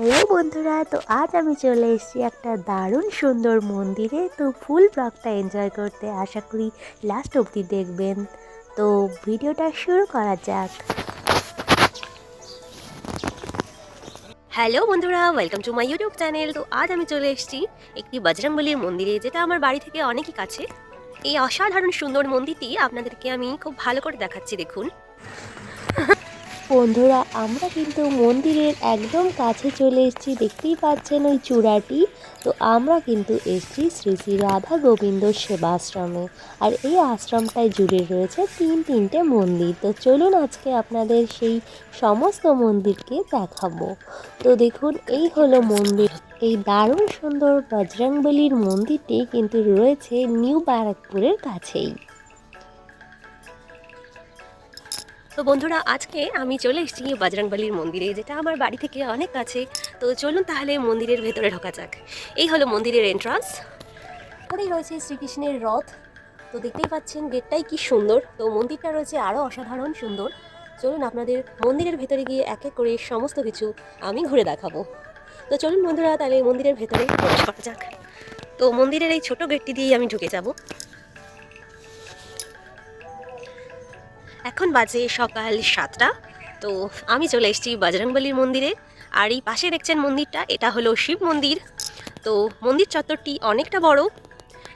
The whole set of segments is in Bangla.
হ্যালো বন্ধুরা, তো আজ আমি চলে এসেছি একটা দারুণ সুন্দর মন্দিরে। তো ফুল ব্লগটা এনজয় করতে আশা করি লাস্ট অবধি দেখবেন। তো ভিডিওটা শুরু করা যাক। হ্যালো বন্ধুরা, welcome to my YouTube channel. তো আজ আমি চলে এসেছি একটি বজরংবলীর মন্দিরে, যেটা আমার বাড়ি থেকে অনেকই কাছে। এই অসাধারণ সুন্দর মন্দিরটি আপনাদেরকে আমি খুব ভালো করে দেখাচ্ছি, দেখুন। বন্ধুরা, আমরা কিন্তু মন্দিরের একদম কাছে চলে এসেছি, দেখতেই পাচ্ছেন ওই চূড়াটি। তো আমরা কিন্তু এসেছি শ্রী শ্রী রাধা গোবিন্দ সেবাশ্রমে। আর এই আশ্রমটায় জুড়ে রয়েছে তিনটে মন্দির। তো চলুন আজকে আপনাদের সেই সমস্ত মন্দিরকে দেখাবো। তো দেখুন, এই হলো মন্দির। এই দারুণ সুন্দর বজরংবলীর মন্দিরটি কিন্তু রয়েছে নিউ ব্যারাকপুরের কাছেই। তো বন্ধুরা, আজকে আমি চলে এসেছি বজরংবলীর মন্দিরে, যেটা আমার বাড়ি থেকে অনেক কাছে। তো চলুন তাহলে মন্দিরের ভেতরে ঢোকা যাক। এই হলো মন্দিরের এন্ট্রান্স। পরেই রয়েছে শ্রীকৃষ্ণের রথ। তো দেখতেই পাচ্ছেন গেটটাই কি সুন্দর। তো মন্দিরটা রয়েছে আরও অসাধারণ সুন্দর। চলুন আপনাদের মন্দিরের ভেতরে গিয়ে এক এক করে সমস্ত কিছু আমি ঘুরে দেখাবো। তো চলুন বন্ধুরা, তাহলে মন্দিরের ভেতরে প্রবেশ করা যাক। তো মন্দিরের এই ছোট গেটটি দিয়েই আমি ঢুকে যাব। এখন বাজে সকাল 7টা। তো আমি চলে এসেছি বজরংবলীর মন্দিরে। আর এই পাশে দেখছেন মন্দিরটা, এটা হলো শিব মন্দির। তো মন্দির চত্বরটি অনেকটা বড়।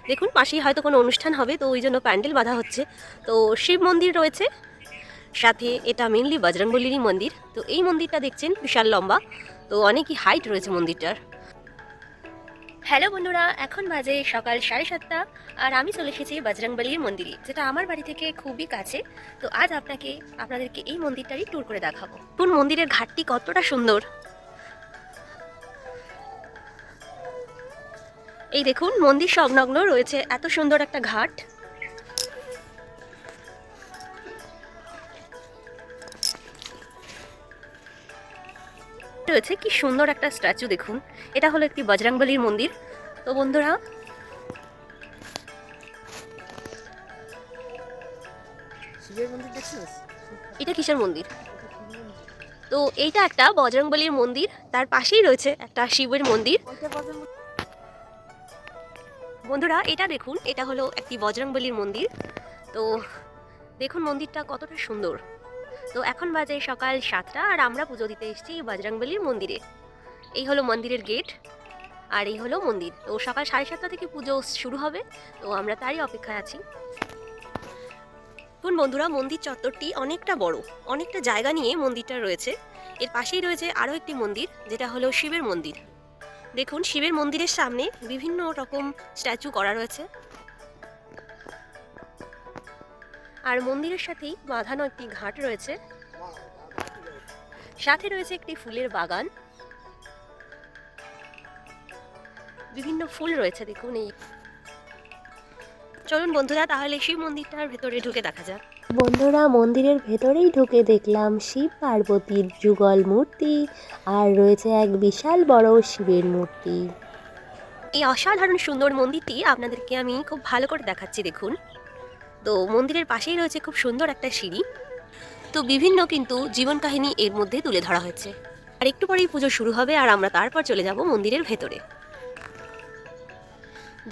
দেখুন, পাশেই হয়তো কোনো অনুষ্ঠান হবে, তো ওই জন্য প্যান্ডেল বাঁধা হচ্ছে। তো শিব মন্দির রয়েছে সাথে, এটা মেনলি বজরংবলীরই মন্দির। তো এই মন্দিরটা দেখছেন বিশাল লম্বা, তো অনেকই হাইট রয়েছে মন্দিরটার। হ্যালো বন্ধুরা, এখন বাজে সকাল 7:30 আর আমি চলে এসেছি বজরংবলীর মন্দিরে, যেটা আমার বাড়ি থেকে খুবই কাছে। তো আজ আপনাদেরকে এই মন্দিরটারই ট্যুর করে দেখাবো। কোন মন্দিরের ঘাটটি কতটা সুন্দর। এই দেখুন, মন্দির সংলগ্ন রয়েছে এত সুন্দর একটা ঘাট। রয়েছে কি সুন্দর একটা স্ট্যাচু, দেখুন। এটা হলো একটি বজরংবলীর মন্দির। তো বন্ধুরা, শিবের মন্দির দেখছিস? এটা কিসের মন্দির? তো এইটা একটা বজরংবলীর মন্দির, তার পাশেই রয়েছে একটা শিবের মন্দির। বন্ধুরা, এটা দেখুন, এটা হলো একটি বজরংবলীর মন্দির। তো দেখুন মন্দিরটা কতটা সুন্দর। তো এখন বাজে সকাল 7টা আর আমরা পুজো দিতে এসেছি বজরংবলীর মন্দিরে। এই হলো মন্দিরের গেট আর এই হলো মন্দির। তো সকাল 7:30 থেকে পুজো শুরু হবে, তো আমরা তারই অপেক্ষায় আছি। দেখুন বন্ধুরা, মন্দির চত্বরটি অনেকটা বড়, অনেকটা জায়গা নিয়ে মন্দিরটা রয়েছে। এর পাশেই রয়েছে আরও একটি মন্দির, যেটা হলো শিবের মন্দির। দেখুন, শিবের মন্দিরের সামনে বিভিন্ন রকম স্ট্যাচু করা রয়েছে। আর মন্দিরের সাথেই বাঁধানো একটি ঘাট রয়েছে, সাথে রয়েছে একটি ফুলের বাগান। বিভিন্ন ফুল রয়েছে, দেখুন। এই চলুন বন্ধুরা, তাহলে শিব মন্দিরটার ভেতরে ঢুকে দেখা যাক। বন্ধুরা, মন্দিরের ভেতরেই ঢুকে দেখলাম শিব পার্বতীর যুগল মূর্তি, আর রয়েছে এক বিশাল বড় শিবের মূর্তি। এই অসাধারণ সুন্দর মন্দিরটি আপনাদেরকে আমি খুব ভালো করে দেখাচ্ছি, দেখুন। তো মন্দিরের পাশেই রয়েছে খুব সুন্দর একটা সিঁড়ি। তো বিভিন্ন কিন্তু জীবন কাহিনী এর মধ্যে তুলে ধরা হয়েছে। আর একটু পরেই পুজো শুরু হবে আর আমরা তারপর চলে যাব মন্দিরের ভেতরে।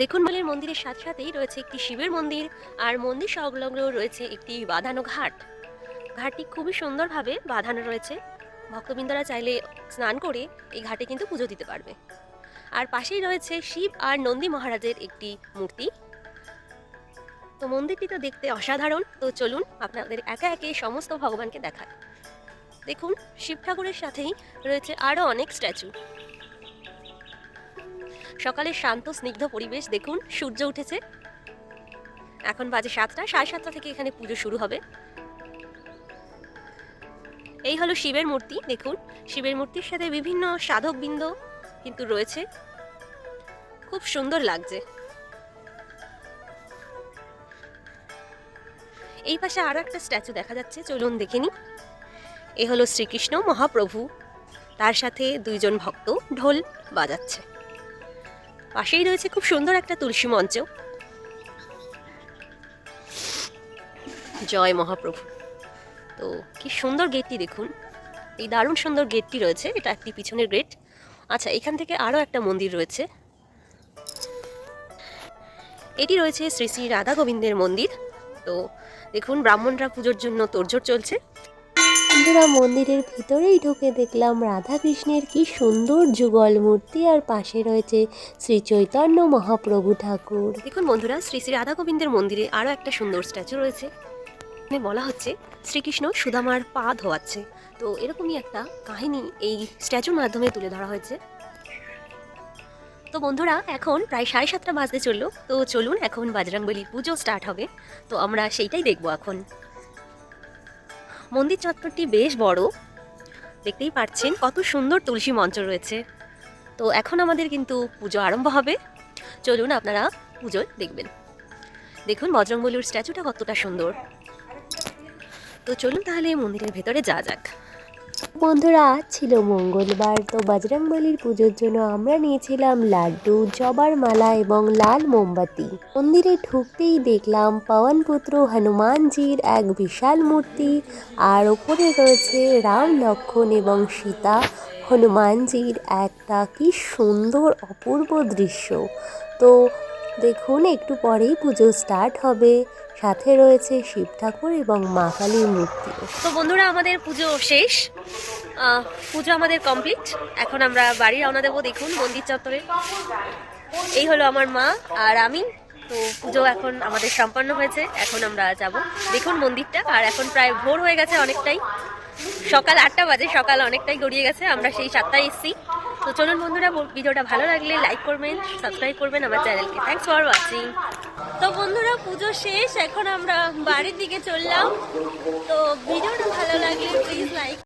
দেখুন, বলের মন্দিরের সাথে সাথেই রয়েছে একটি শিবের মন্দির, আর মন্দির সংলগ্ন রয়েছে একটি বাঁধানো ঘাট। ঘাটটি খুবই সুন্দরভাবে বাঁধানো রয়েছে। ভক্তবৃন্দরা চাইলে স্নান করে এই ঘাটে কিন্তু পুজো দিতে পারবে। আর পাশেই রয়েছে শিব আর নন্দী মহারাজের একটি মূর্তি। তো মন্দিরটি তো দেখতে অসাধারণ। তো চলুন আপনাদের একে একে সমস্ত ভগবানকে দেখায়। দেখুন, শিব ঠাকুরের সাথেই রয়েছে আরও অনেক স্ট্যাচু। সকালের শান্ত স্নিগ্ধ পরিবেশ, দেখুন সূর্য উঠেছে। এখন বাজে 7টা, 7:30 থেকে এখানে পুজো শুরু হবে। এই হলো শিবের মূর্তি, দেখুন। শিবের মূর্তির সাথে বিভিন্ন সাধকবৃন্দ কিন্তু রয়েছে, খুব সুন্দর লাগছে। এই পাশে আরও একটা স্ট্যাচু দেখা যাচ্ছে, চলুন দেখে নিই। এ হলো শ্রীকৃষ্ণ মহাপ্রভু, তার সাথে দুইজন ভক্ত ঢোল বাজাচ্ছে। পাশেই রয়েছে খুব সুন্দর একটা তুলসী মঞ্চ। জয় মহাপ্রভু। তো কি সুন্দর গেটটি দেখুন, এই দারুণ সুন্দর গেটটি রয়েছে। এটা একটি পিছনের গেট, আচ্ছা, এখান থেকে আরও একটা মন্দির রয়েছে। এটি রয়েছে শ্রী শ্রী রাধা গোবিন্দের মন্দির। তো দেখুন, ব্রাহ্মণরা পুজোর জন্য তোড়জোড় চলছে। বন্ধুরা, মন্দিরের ভিতরেই ঢুকে দেখলাম রাধা কৃষ্ণের কি সুন্দর যুগল মূর্তি, আর পাশে রয়েছে শ্রী চৈতন্য মহাপ্রভু ঠাকুর। দেখুন বন্ধুরা, শ্রী শ্রী রাধা গোবিন্দের মন্দিরে আরও একটা সুন্দর স্ট্যাচু রয়েছে। এখানে বলা হচ্ছে শ্রীকৃষ্ণ সুদামার পা ধোয়াচ্ছে। তো এরকমই একটা কাহিনী এই স্ট্যাচুর মাধ্যমে তুলে ধরা হয়েছে। তো বন্ধুরা, এখন প্রায় 7:30 বাজতে চললো। তো চলুন, এখন বজরংবলী পুজো স্টার্ট হবে। তো আমরা সেইটাই দেখবো এখন। মন্দির চত্বরটি বেশ বড়, দেখতেই পাচ্ছেন কত সুন্দর তুলসী মঞ্চ রয়েছে। তো এখন আমাদের কিন্তু পুজো আরম্ভ হবে। চলুন আপনারা পুজো দেখবেন। দেখুন বজরংবলীর স্ট্যাচুটা কতটা সুন্দর। তো চলুন তাহলে মন্দিরের ভেতরে যাওয়া যাক। বন্ধুরা, আজ ছিল মঙ্গলবার। তো বজরংবলীর পুজোর জন্য আমরা নিয়েছিলাম লাড্ডু, জবার মালা এবং লাল মোমবাতি। মন্দিরে ঢুকতেই দেখলাম পবনপুত্র হনুমানজির এক বিশাল মূর্তি, আর ওপরে রয়েছে রাম, লক্ষ্মণ এবং সীতা। হনুমানজির একটা কি সুন্দর অপূর্ব দৃশ্য। তো দেখুন, একটু পরেই পুজো স্টার্ট হবে। সাথে রয়েছে শিব ঠাকুর এবং মা কালীর মূর্তি। তো বন্ধুরা, আমাদের পুজো শেষ। পুজো আমাদের কমপ্লিট। এখন আমরা বাড়ি রওনা দেবো। দেখুন মন্দির চত্বরে এই হলো আমার মা আর আমি। তো পুজো এখন আমাদের সম্পন্ন হয়েছে। এখন আমরা যাব। দেখুন মন্দিরটা। আর এখন প্রায় ভোর হয়ে গেছে অনেকটাই। সকাল 8টা বাজে, সকাল অনেকটাই গড়িয়ে গেছে। আমরা সেই 7টায় এসেছি। তো চলুন বন্ধুরা, ভিডিওটা ভালো লাগলে লাইক করবেন, সাবস্ক্রাইব করবেন আমার চ্যানেলকে। Thanks for watching. তো বন্ধুরা, পুজো শেষ। এখন আমরা বাড়ির দিকে চললাম। তো ভিডিওটা ভালো লাগলে প্লিজ লাইক